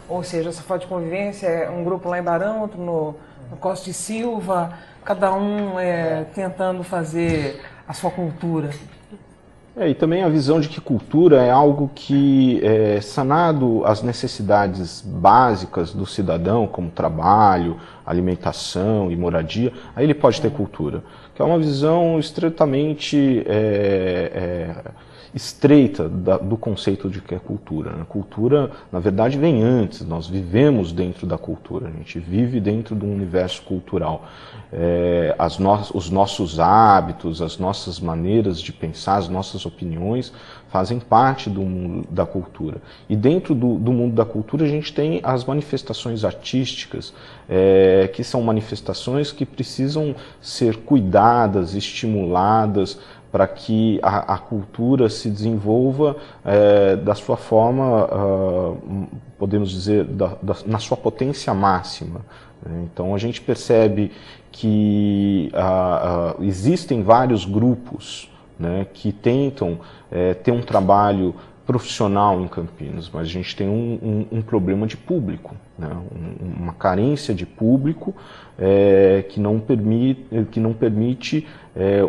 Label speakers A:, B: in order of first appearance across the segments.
A: Ou seja, essa falta de convivência é um grupo lá em Barão, outro no Costa e Silva, cada um tentando fazer a sua cultura.
B: E também a visão de que cultura é algo que, sanado as necessidades básicas do cidadão, como trabalho, alimentação e moradia, aí ele pode ter cultura. Que é uma visão estritamente estreita do conceito de que é cultura. A cultura, na verdade, vem antes. Nós vivemos dentro da cultura, a gente vive dentro de um universo cultural. Os nossos hábitos, as nossas maneiras de pensar, as nossas opiniões fazem parte do mundo da cultura. E dentro do mundo da cultura a gente tem as manifestações artísticas, que são manifestações que precisam ser cuidadas, estimuladas, para que a cultura se desenvolva da sua forma, podemos dizer, na sua potência máxima. Então a gente percebe que existem vários grupos, né, que tentam ter um trabalho profissional em Campinas, mas a gente tem um problema de público, né, uma carência de público que não permite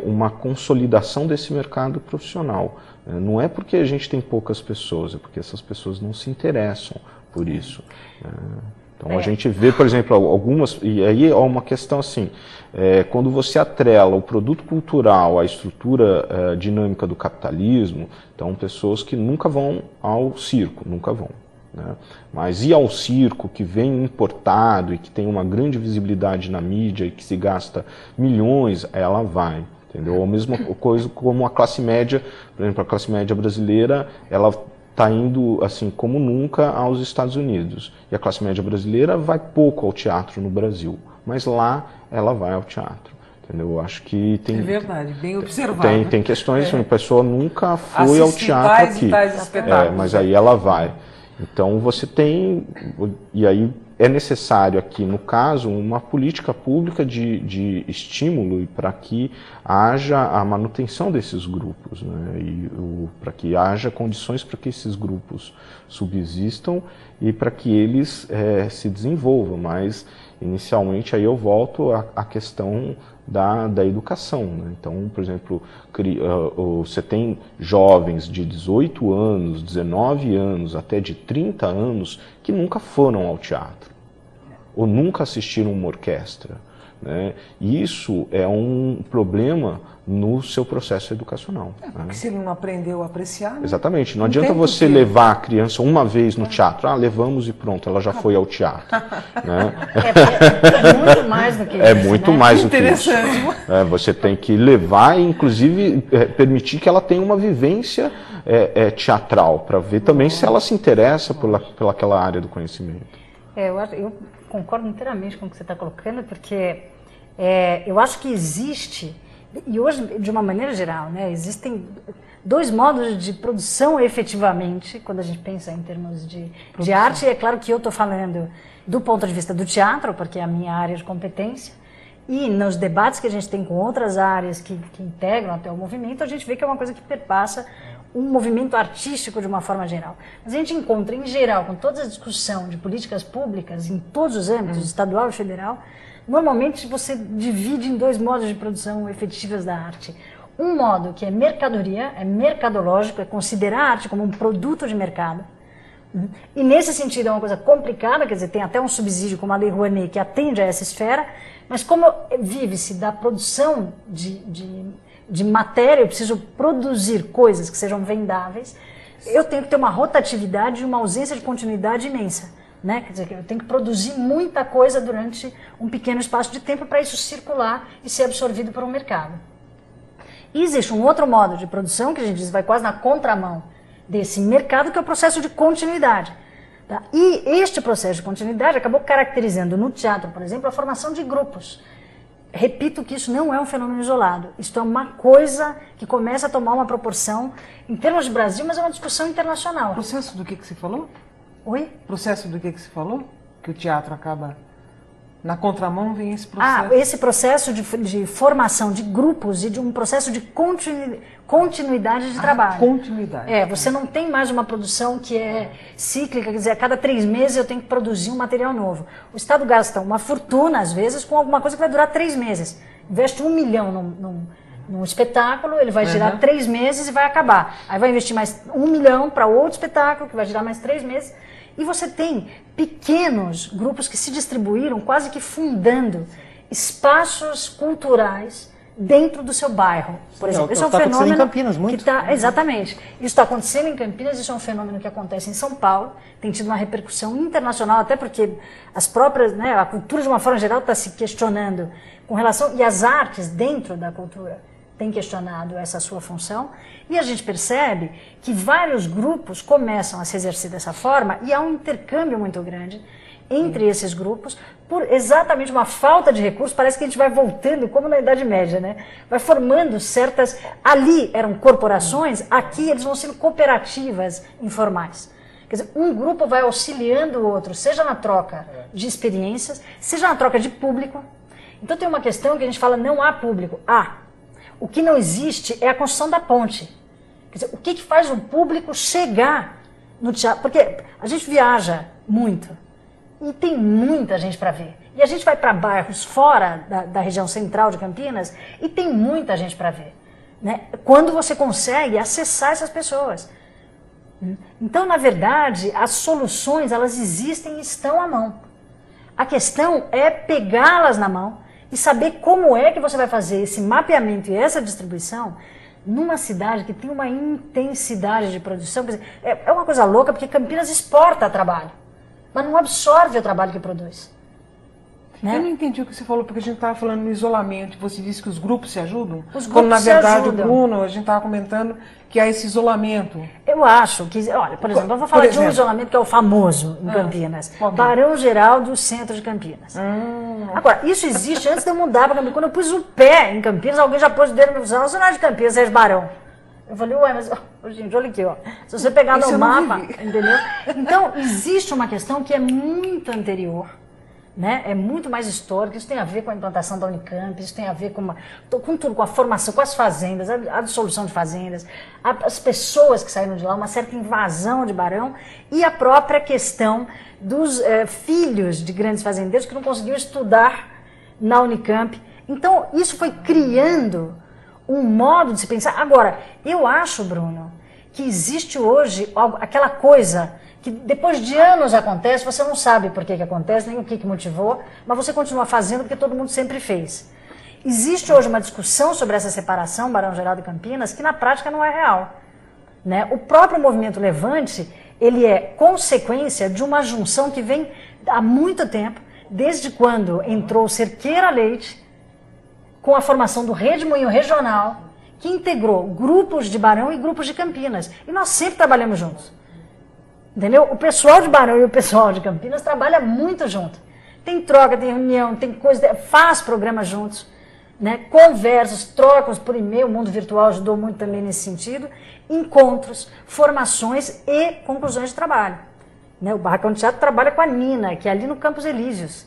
B: uma consolidação desse mercado profissional. Não é porque a gente tem poucas pessoas, é porque essas pessoas não se interessam por isso. Então a gente vê, por exemplo, algumas, e aí é uma questão assim, quando você atrela o produto cultural à estrutura dinâmica do capitalismo, então pessoas que nunca vão ao circo, nunca vão. Né? Mas ir ao circo que vem importado e que tem uma grande visibilidade na mídia e que se gasta milhões, ela vai. Entendeu? A mesma coisa como a classe média, por exemplo, a classe média brasileira, ela está indo, assim, como nunca aos Estados Unidos. E a classe média brasileira vai pouco ao teatro no Brasil, mas lá ela vai ao teatro. Entendeu? Eu acho que tem...
A: É verdade, bem observado.
B: Tem questões, assim, a pessoa nunca foi ao teatro aqui, mas aí ela vai. Então você tem, e aí é necessário aqui, no caso, uma política pública de estímulo para que haja a manutenção desses grupos, né? E para que haja condições para que esses grupos subsistam e para que eles se desenvolvam. Mas, inicialmente, aí eu volto à questão da educação, né? Então, por exemplo, você tem jovens de 18 anos, 19 anos, até de 30 anos, que nunca foram ao teatro, ou nunca assistiram uma orquestra, né? E isso é um problema no seu processo educacional.
A: Porque
B: né?
A: se ele não aprendeu a apreciar... Né?
B: Exatamente. Não adianta você levar a criança uma vez no teatro. Levamos e pronto, ela já foi ao teatro. Né?
C: É muito mais do que isso.
B: É muito mais do que isso.
A: Interessante.
B: Você tem que levar e, inclusive, permitir que ela tenha uma vivência teatral, para ver também se ela se interessa pela aquela área do conhecimento.
C: Eu concordo inteiramente com o que você está colocando, porque eu acho que existe... E hoje, de uma maneira geral, né, existem dois modos de produção efetivamente, quando a gente pensa em termos de arte. É claro que eu estou falando do ponto de vista do teatro, porque é a minha área de competência, e nos debates que a gente tem com outras áreas que integram até o movimento, a gente vê que é uma coisa que perpassa um movimento artístico de uma forma geral. Mas a gente encontra, em geral, com toda a discussão de políticas públicas, em todos os âmbitos, estadual e federal, normalmente você divide em dois modos de produção efetivas da arte. Um modo que é mercadoria, é mercadológico, é considerar a arte como um produto de mercado. E nesse sentido é uma coisa complicada, quer dizer, tem até um subsídio como a Lei Rouanet que atende a essa esfera, mas como vive-se da produção de matéria, eu preciso produzir coisas que sejam vendáveis, eu tenho que ter uma rotatividade e uma ausência de continuidade imensa. Né? Quer dizer, eu tenho que produzir muita coisa durante um pequeno espaço de tempo para isso circular e ser absorvido por um mercado. E existe um outro modo de produção, que a gente diz vai quase na contramão desse mercado, que é o processo de continuidade. Tá? E este processo de continuidade acabou caracterizando no teatro, por exemplo, a formação de grupos. Repito que isso não é um fenômeno isolado. Isto é uma coisa que começa a tomar uma proporção, em termos de Brasil, mas é uma discussão internacional.
A: Processo do que você falou?
C: Oi?
A: Processo do que você falou? Que o teatro acaba... Na contramão vem esse processo.
C: Esse processo de formação de grupos e de um processo de continuidade de trabalho.
A: Continuidade.
C: Você não tem mais uma produção que é cíclica, quer dizer, a cada 3 meses eu tenho que produzir um material novo. O Estado gasta uma fortuna, às vezes, com alguma coisa que vai durar 3 meses. Investe 1 milhão num espetáculo, ele vai girar 3 meses e vai acabar. Aí vai investir mais 1 milhão para outro espetáculo, que vai girar mais 3 meses. E você tem pequenos grupos que se distribuíram, quase que fundando espaços culturais dentro do seu bairro. Por exemplo, isso é um fenômeno
D: em Campinas, muito.
C: Exatamente. Isso está acontecendo em Campinas, isso é um fenômeno que acontece em São Paulo, tem tido uma repercussão internacional, até porque as próprias, a cultura de uma forma geral está se questionando com relação, e as artes dentro da cultura têm questionado essa sua função, e a gente percebe que vários grupos começam a se exercer dessa forma, e há um intercâmbio muito grande entre esses grupos, por exatamente uma falta de recursos. Parece que a gente vai voltando, como na Idade Média, né? Vai formando certas... Ali eram corporações, aqui eles vão sendo cooperativas informais. Quer dizer, um grupo vai auxiliando o outro, seja na troca de experiências, seja na troca de público. Então tem uma questão que a gente fala, não há público. O que não existe é a construção da ponte. Quer dizer, o que faz o público chegar no teatro? Porque a gente viaja muito e tem muita gente para ver. E a gente vai para bairros fora da região central de Campinas e tem muita gente para ver. Né? Quando você consegue acessar essas pessoas. Então, na verdade, as soluções, elas existem e estão à mão. A questão é pegá-las na mão e saber como é que você vai fazer esse mapeamento e essa distribuição numa cidade que tem uma intensidade de produção. Quer dizer, é uma coisa louca, porque Campinas exporta trabalho, mas não absorve o trabalho que produz. Né?
A: Eu não entendi o que você falou, porque a gente estava falando no isolamento. Você disse que os grupos se ajudam?
C: Os grupos
A: quando, na verdade,
C: se ajudam.
A: O Bruno, a gente estava comentando que há esse isolamento.
C: Eu acho que... Olha, por exemplo, eu vou falar de um isolamento que é o famoso em Campinas. Barão Geraldo, centro de Campinas. Agora, isso existe antes de eu mudar para Campinas. Quando eu pus o pé em Campinas, alguém já pôs o dedo no meu visão. Você não é de Campinas, você é de Barão. Eu falei, ué, mas... gente, olha aqui, ó. Se você pegar no mapa, entendeu? Então, existe uma questão que é muito anterior. Né? É muito mais histórico, isso tem a ver com a implantação da Unicamp, isso tem a ver com tudo, com a formação, com as fazendas, a dissolução de fazendas, as pessoas que saíram de lá, uma certa invasão de Barão e a própria questão dos filhos de grandes fazendeiros que não conseguiam estudar na Unicamp. Então, isso foi criando um modo de se pensar. Agora, eu acho, Bruno, que existe hoje aquela coisa que depois de anos acontece, você não sabe por que acontece, nem o que motivou, mas você continua fazendo porque todo mundo sempre fez. Existe hoje uma discussão sobre essa separação, Barão Geraldo e Campinas, que na prática não é real. Né? O próprio movimento Levante, ele é consequência de uma junção que vem há muito tempo, desde quando entrou o Cerqueira Leite, com a formação do Redemoinho Regional, que integrou grupos de Barão e grupos de Campinas. E nós sempre trabalhamos juntos. Entendeu? O pessoal de Barão e o pessoal de Campinas trabalha muito junto. Tem troca, tem reunião, tem coisa, faz programas juntos, né? Conversas, trocas por e-mail, o mundo virtual ajudou muito também nesse sentido, encontros, formações e conclusões de trabalho. Né? O Barracão de Teatro trabalha com a Nina, que é ali no Campos Elíseos.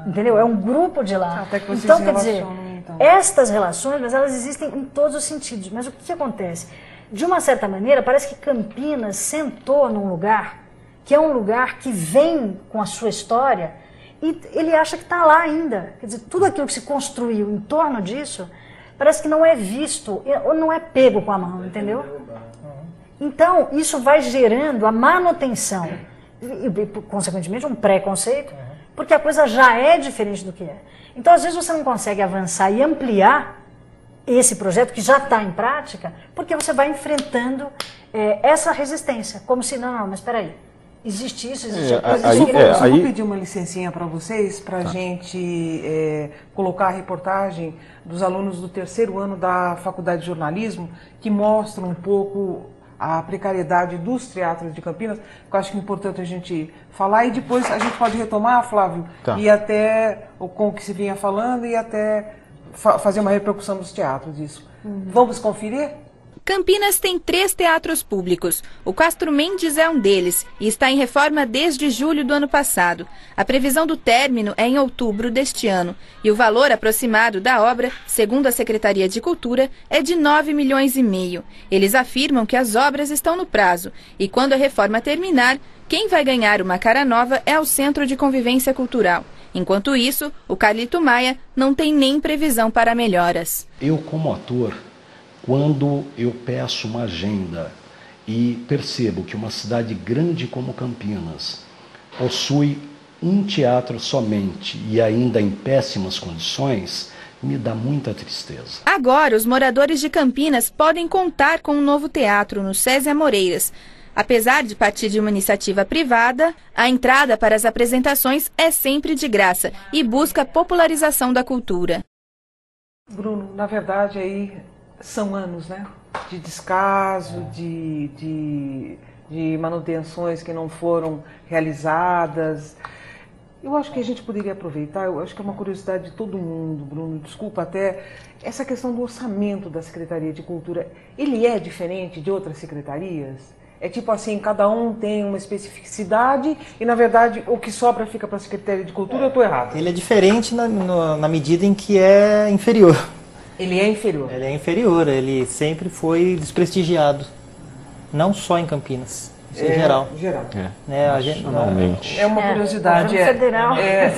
C: Entendeu? É um grupo de lá.
A: Até que vocês
C: então, quer dizer,
A: então.
C: Estas relações, mas elas existem em todos os sentidos. Mas o que acontece? De uma certa maneira, parece que Campinas sentou num lugar, que é um lugar que vem com a sua história, e ele acha que está lá ainda. Quer dizer, tudo aquilo que se construiu em torno disso, parece que não é visto, ou não é pego com a mão, entendeu? Então, isso vai gerando a manutenção, e consequentemente um preconceito, porque a coisa já é diferente do que é. Então, às vezes você não consegue avançar e ampliar esse projeto que já está em prática, porque você vai enfrentando essa resistência, como se, não, mas espera aí, existe isso, existe aquilo.
A: Eu vou pedir uma licencinha para vocês, para a gente colocar a reportagem dos alunos do 3º ano da Faculdade de Jornalismo, que mostram um pouco a precariedade dos teatros de Campinas, que eu acho que é importante a gente falar, e depois a gente pode retomar, Flávio, e até com o que se vinha falando, e até fazer uma repercussão dos teatros disso. Vamos conferir?
D: Campinas tem 3 teatros públicos. O Castro Mendes é um deles e está em reforma desde julho do ano passado. A previsão do término é em outubro deste ano. E o valor aproximado da obra, segundo a Secretaria de Cultura, é de 9,5 milhões. Eles afirmam que as obras estão no prazo e quando a reforma terminar, quem vai ganhar uma cara nova é o Centro de Convivência Cultural. Enquanto isso, o Carlito Maia não tem nem previsão para melhoras.
E: Eu, como ator, quando eu peço uma agenda e percebo que uma cidade grande como Campinas possui um teatro somente e ainda em péssimas condições, me dá muita tristeza.
D: Agora, os moradores de Campinas podem contar com um novo teatro no SESI Amoreiras. Apesar de partir de uma iniciativa privada, a entrada para as apresentações é sempre de graça e busca a popularização da cultura.
A: Bruno, na verdade aí são anos, né? De descaso, de manutenções que não foram realizadas. Eu acho que a gente poderia aproveitar, eu acho que é uma curiosidade de todo mundo, Bruno, desculpa até, essa questão do orçamento da Secretaria de Cultura, ele é diferente de outras secretarias? É tipo assim, cada um tem uma especificidade e, na verdade, o que sobra fica para a Secretaria de Cultura, eu estou errado?
F: Ele é diferente na medida em que é inferior.
A: Ele é inferior?
F: Ele é inferior, ele sempre foi desprestigiado, não só em Campinas, isso em geral.
A: Geral.
B: Nacionalmente.
A: É uma curiosidade.
C: Federal.
F: É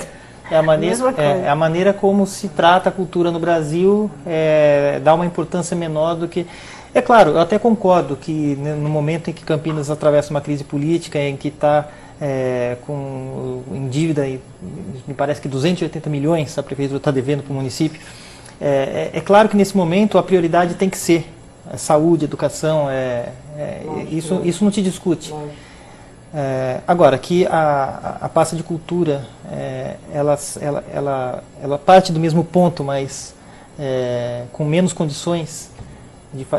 F: a maneira como se trata a cultura no Brasil, dá uma importância menor do que... É claro, eu até concordo que no momento em que Campinas atravessa uma crise política, em que está em dívida, me parece que 280 milhões a prefeitura está devendo para o município, é claro que nesse momento a prioridade tem que ser saúde, educação, isso não te discute. Agora, que a pasta de cultura, ela parte do mesmo ponto, mas com menos condições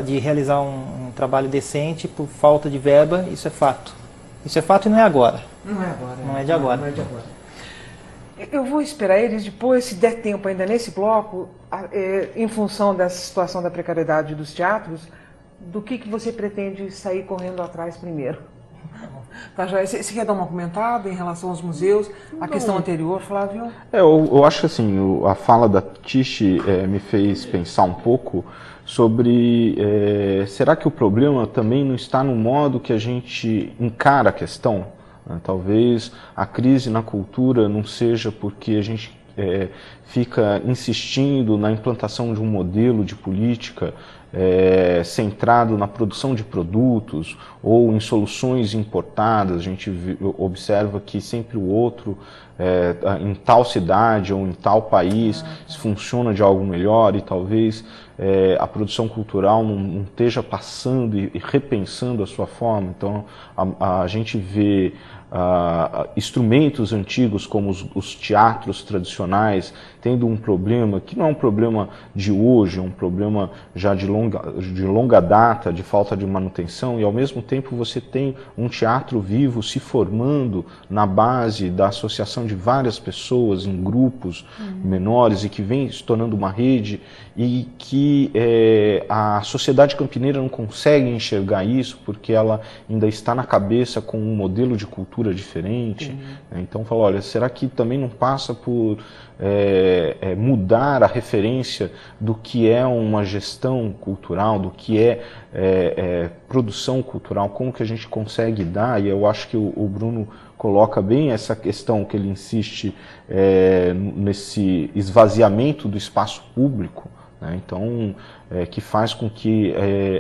F: de realizar um trabalho decente por falta de verba, isso é fato. Isso é fato e não é agora.
A: Não é agora.
F: Não é de agora.
A: Não é de agora. Eu vou esperar eles depois, se der tempo ainda nesse bloco, em função dessa situação da precariedade dos teatros, do que você pretende sair correndo atrás primeiro? Tá, Joia, você quer dar uma comentada em relação aos museus? A questão anterior, Flávio?
B: Eu acho que assim, a fala da Tishi me fez pensar um pouco sobre será que o problema também não está no modo que a gente encara a questão? Talvez a crise na cultura não seja porque a gente fica insistindo na implantação de um modelo de política centrado na produção de produtos ou em soluções importadas. A gente observa que sempre o outro, em tal cidade ou em tal país, funciona de algo melhor e talvez a produção cultural não esteja passando e repensando a sua forma. Então a gente vê instrumentos antigos como os teatros tradicionais tendo um problema que não é um problema de hoje, é um problema já de longa data, de falta de manutenção, e ao mesmo tempo você tem um teatro vivo se formando na base da associação de várias pessoas em grupos menores e que vem se tornando uma rede e que a sociedade campineira não consegue enxergar isso porque ela ainda está na cabeça com um modelo de cultura diferente. Então fala, olha, será que também não passa por mudar a referência do que é uma gestão cultural, do que é produção cultural, como que a gente consegue dar? E eu acho que o Bruno coloca bem essa questão que ele insiste nesse esvaziamento do espaço público, né? Então, que faz com que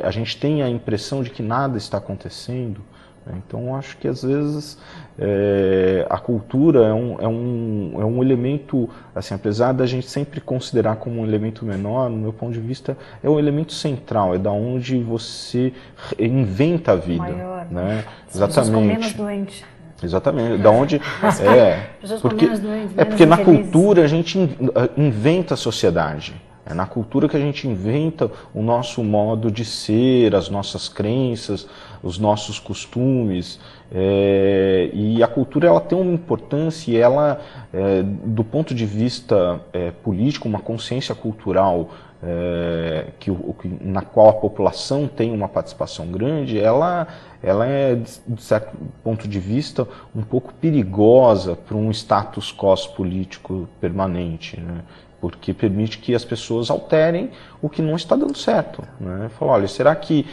B: a gente tenha a impressão de que nada está acontecendo. Então, acho que às vezes a cultura é um elemento, assim, apesar da gente sempre considerar como um elemento menor, no meu ponto de vista, é um elemento central, é da onde você inventa a vida. Maior, né? Exatamente. Com menos doente. Exatamente, da onde porque na cultura a gente inventa a sociedade. É na cultura que a gente inventa o nosso modo de ser, as nossas crenças, os nossos costumes. E a cultura ela tem uma importância e ela, do ponto de vista político, uma consciência cultural na qual a população tem uma participação grande, ela é, de certo ponto de vista, um pouco perigosa para um status quo político permanente, né? Porque permite que as pessoas alterem o que não está dando certo, né? Fala, olha, será que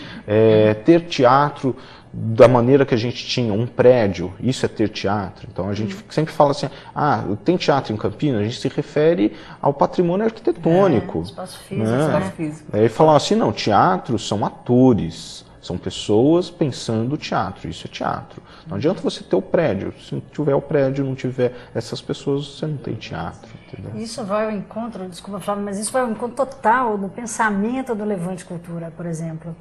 B: ter teatro da maneira que a gente tinha, um prédio, isso é ter teatro? Então a gente sempre fala assim, tem teatro em Campinas, a gente se refere ao patrimônio arquitetônico.
C: Espaço físico,
B: né?
C: né?
A: Espaço físico.
B: Aí falam assim, não, teatro são atores, são pessoas pensando teatro, isso é teatro. Não adianta você ter o prédio, se não tiver o prédio, não tiver essas pessoas, você não tem teatro. Entendeu?
C: Isso vai ao encontro, desculpa Flávio, mas isso vai ao encontro total do pensamento do Levante Cultura, por exemplo,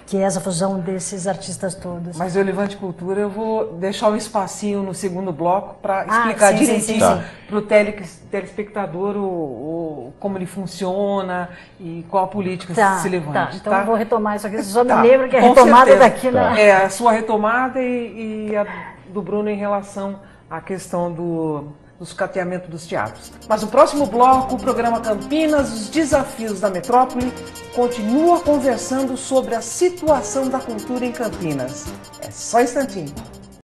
C: que é essa fusão desses artistas todos.
A: Mas o Levante Cultura eu vou deixar um espacinho no segundo bloco para explicar direitinho para o telespectador como ele funciona e qual a política se levante.
C: Então eu vou retomar isso aqui, só me lembro que a retomada daqui na...
A: É, a sua retomada e a do Bruno em relação à questão do sucateamento dos teatros. Mas no próximo bloco, o programa Campinas, os desafios da metrópole, continua conversando sobre a situação da cultura em Campinas. É só um instantinho.